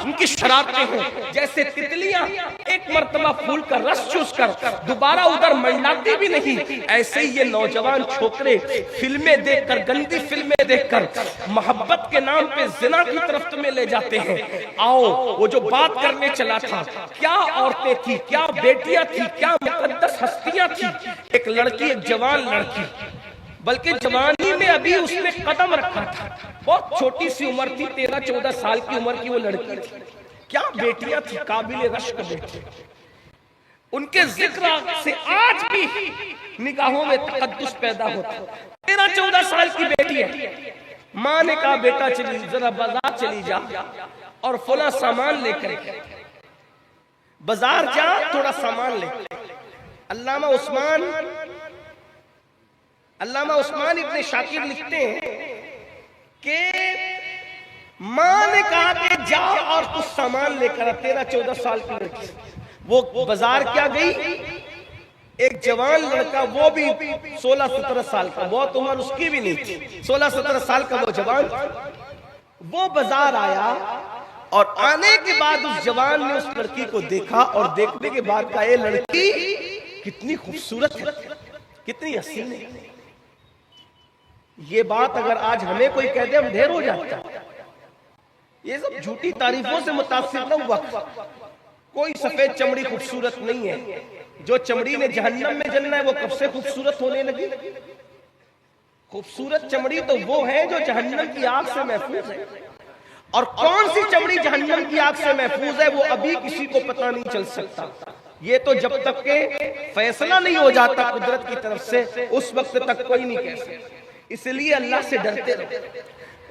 ان کی شرارتیں ہیں۔ جیسے تتلیاں ایک مرتبہ پھول کا رس چوس کر دوبارہ ادھر منڈلاتی بھی نہیں، ایسے ہی یہ نوجوان چھوکرے فلمیں دیکھ کر، گندی فلمیں دیکھ کر محبت کے نام پہ زنا کی طرف تمہیں لے جاتے ہیں۔ آؤ، وہ جو بات کرنے چلا تھا، کیا عورتیں تھی، کیا بیٹیاں تھی، کیا مقدس ہستیاں تھی۔ ایک لڑکی، ایک جوان لڑکی، بلکہ جوانی میں ابھی اس نے قدم رکھا تھا، بہت چھوٹی سی عمر تھی، 13-14 سال کی عمر کی وہ لڑکی تھی۔ کیا بیٹیاں تھی، قابل رشک بیٹی۔ ان کے ذکر سے آج بھی نگاہوں میں تقدس پیدا ہوتا۔ 13-14 سال کی بیٹی ہے، ماں نے کہا بیٹا چلی ذرا بازار چلی جا اور فلاں سامان لے کر، بازار جا تھوڑا سامان لے۔ علامہ عثمان ابن شاکر لکھتے ہیں کہ ماں نے کہا کہ جا اور کچھ سامان لے کر، 13-14 سال کی لڑکی، وہ بازار کیا گئی، ایک جوان لڑکا، وہ بھی 16-17 سال کا، بہت عمر اس کی بھی نہیں تھی، 16-17 سال کا وہ جوان، وہ بازار آیا اور آنے کے بعد اس جوان نے اس لڑکی کو دیکھا اور دیکھنے کے بعد کہا، اے لڑکی کتنی خوبصورت ہے، کتنی حسین ہے۔ یہ بات اگر آج ہمیں کوئی کہہ دے ہم ڈھیر ہو جاتا ہے۔ یہ سب جھوٹی تعریفوں سے متاثر نہ ہوا، کوئی سفید چمڑی خوبصورت نہیں ہے، جو چمڑی نے جہنم میں جلنا ہے وہ کب سے خوبصورت ہونے لگی۔ خوبصورت چمڑی تو وہ ہے جو جہنم کی آگ سے محفوظ ہے، اور کون سی چمڑی جہنم کی آگ سے محفوظ ہے وہ ابھی کسی کو پتہ نہیں چل سکتا۔ یہ تو جب تک کہ فیصلہ نہیں ہو جاتا قدرت کی طرف سے، اس وقت تک کوئی نہیں کہہ سکتا۔ اس لیے اللہ سے ڈرتے رہو۔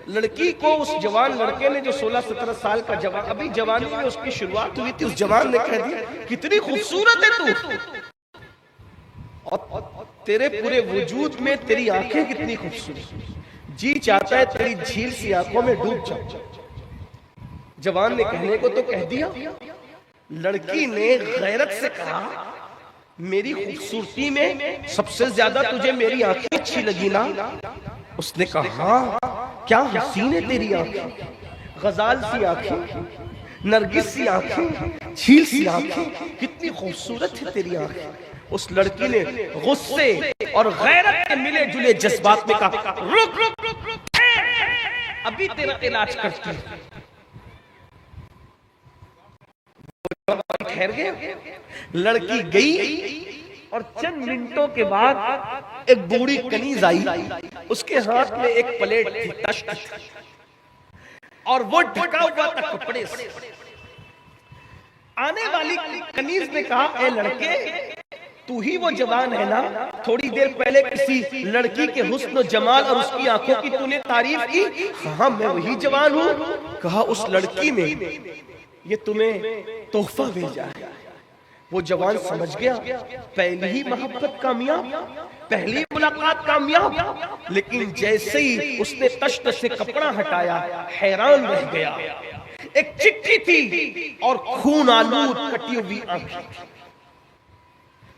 لڑکی کو اس جوان لڑکے نے جو 16-17 سال کا جوان، ابھی جوانی میں اس کی شروعات ہوئی تھی، اس جوان نے کہہ دیا کتنی خوبصورت ہے تو، اور تیرے پورے وجود میں تیری آنکھیں کتنی خوبصورت، جی چاہتا ہے تیری جھیل سی آنکھوں میں ڈوب جاؤ۔ جوان نے کہنے کو تو کہہ دیا، لڑکی نے غیرت سے کہا میری خوبصورتی میں سب سے زیادہ تجھے میری آنکھیں اچھی لگی نا؟ اس نے کہا ہاں، کیا حسین ہے تیری آنکھیں، غزال سی آنکھیں، نرگس سی آنکھیں، جھیل سی آنکھیں، کتنی خوبصورت ہے تیری آنکھیں۔ اس لڑکی نے غصے اور غیرت کے ملے جلے جذبات میں کہا رک رک رک رک، ابھی تیرا علاج کرتی ہوں۔ ٹھہر گئے، لڑکی گئی اور چند منٹوں کے بعد ایک بوڑھی کنیز آئی، اس کے ہاتھ میں ایک پلیٹ تھی، تشت، اور وہ ڈھکا ہوا تھا کپڑے سے۔ آنے والی کنیز نے کہا اے لڑکے تو ہی وہ جوان ہے نا، تھوڑی دیر پہلے کسی لڑکی کے حسن و جمال اور اس کی آنکھوں کی تو نے تعریف کی؟ ہاں میں وہی جوان ہوں۔ کہا اس لڑکی نے یہ تمہیں تحفہ بھیجا ہے۔ وہ جوان سمجھ گیا پہلی ہی محبت کامیاب، پہلی ملاقات کامیاب، لیکن جیسے ہی اس نے تشت سے کپڑا ہٹایا حیران رہ گیا۔ ایک چٹھی تھی اور خون آلود کٹی ہوئی آنکھیں،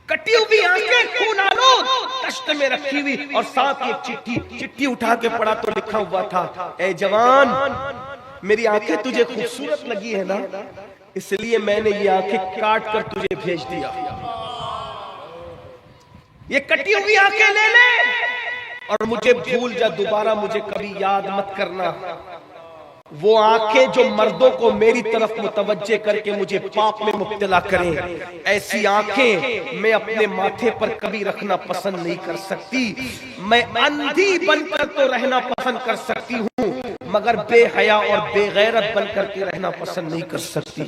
کٹی ہوئی آنکھیں خون آلود تشت میں رکھی ہوئی، اور ساتھ ایک چٹھی اٹھا کے پڑھا تو لکھا ہوا تھا اے جوان میری آنکھیں تجھے خوبصورت لگی ہے نا، اس لیے میں نے یہ آنکھیں کاٹ کر تجھے بھیج دیا۔ یہ کٹی ہوئی آنکھیں لے لے اور مجھے بھول جا، دوبارہ مجھے کبھی یاد مت کرنا۔ وہ آنکھیں جو مردوں کو میری طرف متوجہ کر کے مجھے پاپ میں مبتلا کریں، ایسی آنکھیں میں اپنے ماتھے پر کبھی رکھنا پسند نہیں کر سکتی۔ میں اندھی بن کر تو رہنا پسند کر سکتی ہوں، مگر بے حیا اور بے غیرت بن کر کے رہنا پسند نہیں کر سکتی۔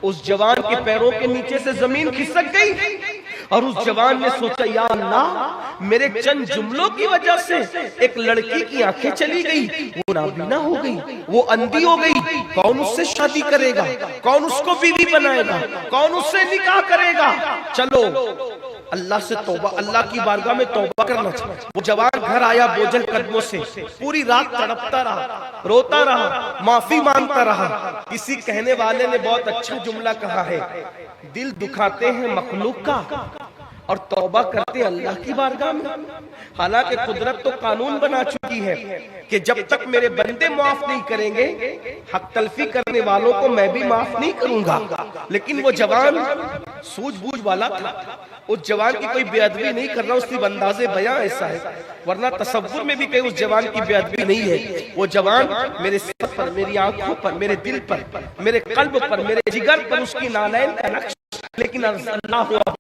اس جوان کے پیروں کے نیچے سے زمین کھسک گئی اور اس جوان نے سوچا یا اللہ میرے چند جملوں کی وجہ سے ایک لڑکی کی آنکھیں چلی گئی، وہ نابینا ہو گئی، وہ اندھی ہو گئی، کون اس سے شادی کرے گا، کون اس کو بیوی بنائے گا، کون اس سے نکاح کرے گا؟ چلو اللہ سے توبہ، اللہ کی بارگاہ میں توبہ کرنا چاہیے۔ وہ جوان گھر آیا بوجھل قدموں سے، پوری رات تڑپتا رہا، روتا رہا، معافی مانگتا رہا۔ کسی کہنے والے نے بہت اچھا جملہ کہا ہے، دل دکھاتے ہیں مخلوق کا اور توبہ کرتے اللہ کی بارگاہ میں۔ حالانکہ قدرت تو قانون بنا چکی ہے کہ جب تک میرے بندے معاف نہیں کریں گے، حق تلفی کرنے والوں کو میں بھی معاف نہیں کروں گا۔ لیکن وہ جوان سوجھ بوجھ والا تھا، اس جوان کی کوئی بے ادبی نہیں کر رہا، اس کی انداز بیاں ایسا ہے، ورنہ تصور میں بھی کہیں اس جوان کی بے ادبی نہیں ہے۔ وہ جوان میرے سر پر، میری آنکھوں پر، میرے دل پر، میرے قلب پر، میرے جگر پر اس کی نالین کا نقش، لیکن اللہ ہوا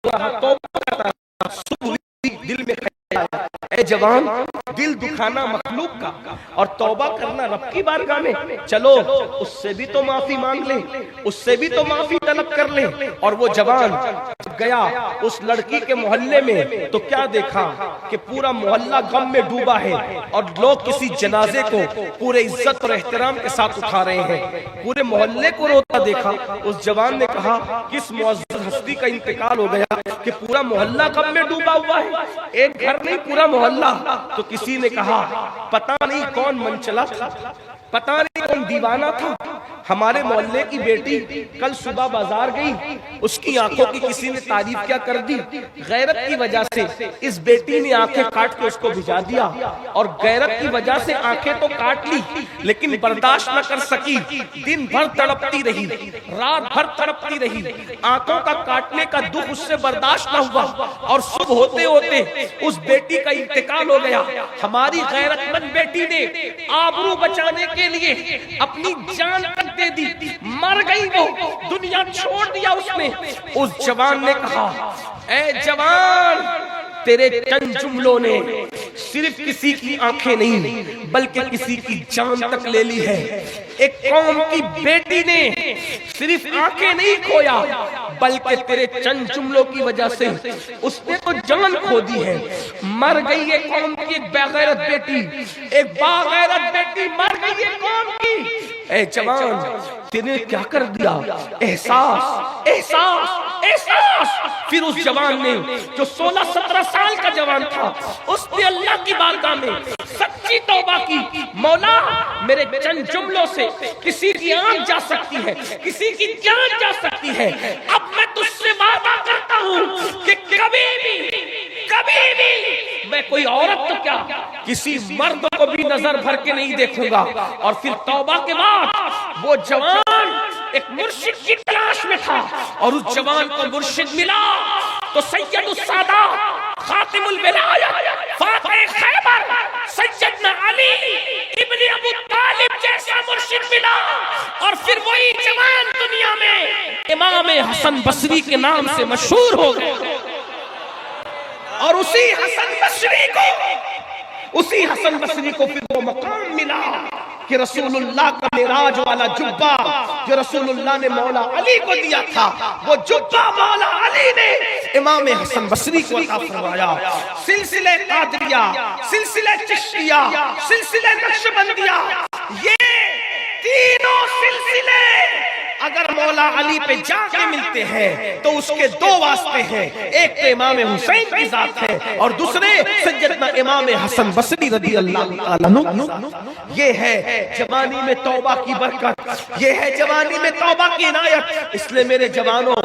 توبہ کرتا رہا، صبح دل میں خیال آیا، اے جوان دل دکھانا مخلوق کا اور توبہ کرنا رب کی بارگاہ میں، چلو اس سے بھی تو معافی مانگ لیں، اس سے بھی تو معافی طلب کر لیں۔ اور وہ جوان گیا اس لڑکی کے محلے میں تو کیا دیکھا کہ پورا محلہ غم میں ڈوبا ہے اور لوگ کسی جنازے کو پورے عزت اور احترام کے ساتھ اٹھا رہے ہیں، پورے محلے کو روتا دیکھا۔ اس جوان نے کہا کس معزز ہستی کا انتقال ہو گیا کہ پورا محلہ غم میں ڈوبا ہوا ہے، ایک گھر نہیں پورا محلہ۔ تو کسی نے کہا پتہ نہیں کون منچلا تھا، پتہ نہیں کون دیوانہ تھا، ہمارے محلے کی بیٹی کل صبح بازار گئی، اس کی آنکھوں کی کسی نے تعریف کیا کر دی، غیرت کی وجہ سے اس بیٹی نے آنکھیں کاٹ کے اس کو بھجا دیا، اور غیرت کی وجہ سے آنکھیں تو کاٹ لی لیکن برداشت نہ کر سکی، دن بھر تڑپتی رہی، رات بھر تڑپتی رہی، آنکھوں کا کاٹنے کا دکھ اس سے برداشت نہ ہوا، اور صبح ہوتے ہوتے اس بیٹی کا انتقال ہو گیا۔ ہماری غیرت مند بیٹی نے آبرو بچانے کے لیے اپنی جان تک دے دی، مر گئی، وہ دنیا چھوڑ دیا اس نے۔ اس جوان نے کہا اے جوان تیرے چند جملوں نے صرف کسی کی آنکھیں نہیں بلکہ کسی کی جان تک لے لی ہے۔ ایک قوم کی بیٹی نے صرف آنکھیں نہیں کھویا بلکہ تیرے چند جملوں کی وجہ سے اس نے تو جان کھو دی ہے۔ مر گئی ایک قوم کی ایک بغیرت بیٹی، ایک باغیرت بیٹی مر گئی ایک قوم کی۔ اے جوان تینے کیا کر دیا؟ احساس احساس احساس۔ پھر اس جوان نے جو 16-17 سال کا جوان تھا، اس نے اللہ کی بارگاہ میں سچی توبہ کی، مولا میرے چند جملوں سے کسی کی آنکھ جا سکتی ہے، کسی کی جان جا سکتی ہے، اب میں تجھ سے وعدہ کرتا ہوں کہ کبھی بھی میں کوئی عورت تو کیا کسی مرد کو بھی نظر بھر کے نہیں دیکھوں گا۔ اور پھر توبہ کے بعد وہ جوان ایک مرشد کی تلاش میں تھا، اور اس جوان کو مرشد ملا تو سید السادات خاتم الولایت فاتح خیبر سیدنا علی ابن ابو طالب جیسا مرشد ملا، اور پھر وہی جوان دنیا میں امام حسن بصری کے نام سے مشہور ہو گئے۔ اور اسی حسن بصری کو پھر وہ مقام ملا کہ رسول اللہ کا معراج والا جبہ جو رسول اللہ نے مولا علی کو دیا تھا، وہ جبہ مولا علی نے امام حسن بصری کو عطا فرمایا۔ سلسلہ قادریہ، سلسلہ چشتیہ، سلسلہ نقشبندیہ، یہ تینوں سلسلے اگر مولا علی پہ جا کے ملتے ہیں تو اس کے دو واسطے ہیں، ایک تو امام حسین کی ذات ہے اور دوسرے سیدنا امام حسن بصری رضی اللہ عنہ۔ یہ ہے جوانی میں توبہ کی برکت، یہ ہے جوانی میں توبہ کی عنایت۔ اس لئے میرے جوانوں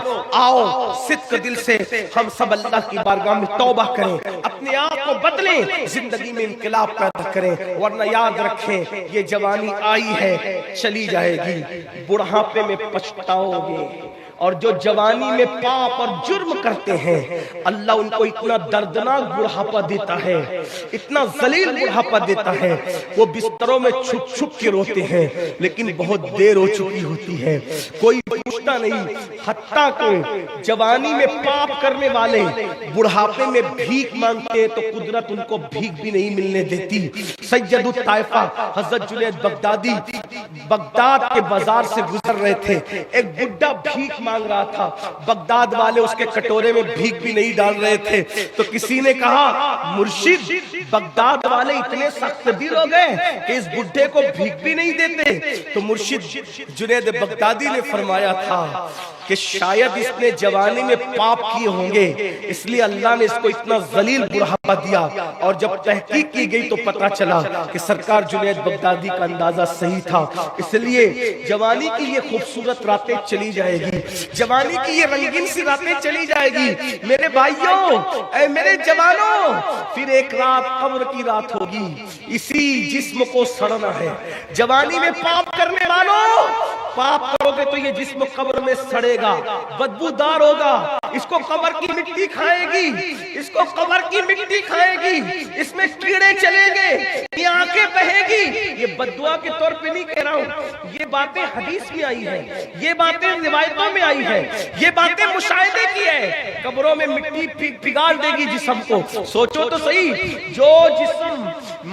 آؤ صدق دل سے ہم سب اللہ کی بارگاہ میں توبہ کریں، اپنے آپ کو بدلیں، زندگی میں انقلاب پیدا کریں، ورنہ یاد رکھیں یہ جوانی آئی ہے چلی جائے گی، بڑھاپے میں پچھتاؤ گے۔ اور جو جوانی میں پاپ اور جرم کرتے ہیں اللہ ان کو اتنا دردناک بڑھاپا دیتا ہے، اتنا ذلیل بڑھاپا دیتا ہے، وہ بستروں میں چھپ چھپ کے روتے ہیں لیکن بہت دیر ہو چکی ہوتی ہے۔ کوئی پوچھتا نہیں، حتیٰ کہ جوانی میں پاپ کرنے والے بڑھاپے میں بھیک مانگتے ہیں تو قدرت ان کو بھیک بھی نہیں ملنے دیتی۔ سید الطائفہ حضرت جنید بغدادی بغداد کے بازار سے گزر رہے تھے، ایک بڈھا بھیک مانگ رہا تھا، بغداد والے اس کے کٹورے میں بھیک بھی نہیں ڈال رہے تھے، تو کسی نے کہا مرشد بغداد والے اتنے سخت دل ہو گئے کہ اس بڈھے کو بھیک بھی نہیں دیتے۔ تو مرشد جنید بغدادی نے فرمایا تھا کہ شاید اس نے جوانی میں پاپ کیے ہوں گے، اس لیے اللہ نے اس کو اتنا ذلیل بڑھاپا دیا۔ اور جب تحقیق کی گئی تو پتہ چلا کہ سرکار جنید بغدادی کا اندازہ صحیح تھا۔ اس لیے جوانی کی یہ خوبصورت راتیں چلی جائے گی، جوانی کی یہ رنگین سی راتیں چلی جائے گی میرے بھائیوں، اے میرے جوانوں، پھر ایک رات قبر کی رات ہوگی، اسی جسم کو سڑنا ہے۔ جوانی میں پاپ کرنے والوں، پاپ کرو گے تو یہ جسم قبر میں سڑے گا، بدبودار ہوگا، اس کو قبر کی مٹی کھائے گی، اس کو قبر کی مٹی کھائے گی، اس میں کیڑے چلیں گے، یہ آنکھیں بہے گی۔ یہ بددعا کے طور پہ نہیں کہہ رہا ہوں، یہ باتیں حدیث میں آئی ہیں، یہ باتیں روایتوں میں آئی ہیں، یہ باتیں مشاہدے کی ہے۔ قبروں میں مٹی پگھال دے گی جسم کو۔ سوچو تو صحیح، جو جسم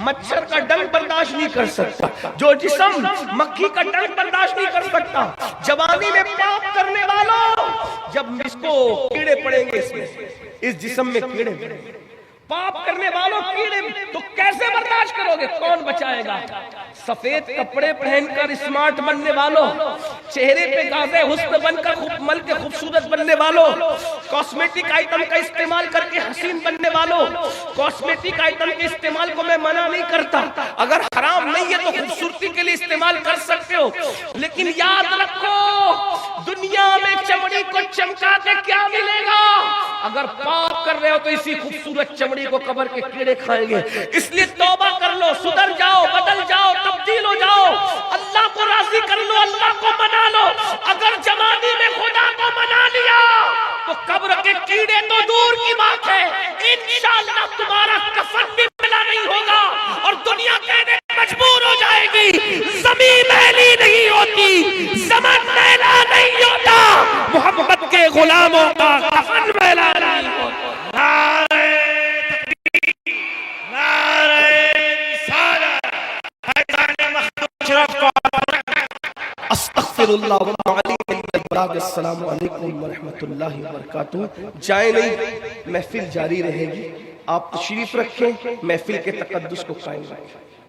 مچھر کا ڈنگ برداشت نہیں کر سکتا، جو جسم مکھی کا ڈنگ برداشت نہیں کر سکتا، جوانی میں پاپ کرنے والوں، جب اس کو کیڑے پڑیں گے، اس جسم میں کیڑے پڑیں گے، پاپ کرنے والوں کیڑے، تو کیسے برداشت کرو گے؟ کون بچائے گا؟ سفید کپڑے پہن کر اسمارٹ بننے والوں، چہرے پہ گازے حسن بن کر مل کے خوبصورت بننے والوں، کاسمیٹک آئٹم کا استعمال کر کے حسین بننے والوں، کاسمیٹک آئٹم کے استعمال کو میں منع نہیں کرتا، اگر حرام نہیں ہے تو خوبصورتی کے لیے استعمال کر سکتے ہو، لیکن یاد رکھو دنیا میں چمڑی کو چمکا کے کیا ملے گا؟ اگر پاپ کر رہے ہو تو اسی خوبصورت چمڑی کو قبر کے کیڑے کھائیں گے۔ اس لیے توبہ کر لو، سدھر جاؤ، بدل جاؤ، تبدیل ہو جاؤ، اللہ کو راضی کر لو، اللہ کو منا لو۔ اگر جوانی میں خدا کو منا لیا تو قبر کے کیڑے تو دور کی بات ہے، انشاءاللہ تمہارا کفن بھی ملا نہیں ہوگا اور دنیا کہنے مجبور ہو جائے گی زمین میلی نہیں ہوتی، زمن میلا نہیں ہوتا، محبت کے غلاموں کا کفن میلا نہیں ہوتا۔ استغفر اللہ السلام علیکم ورحمۃ اللہ وبرکاتہ۔ جائیں نہیں، محفل جاری رہے گی، آپ تشریف رکھیں، محفل کے تقدس کو قائم رکھیں۔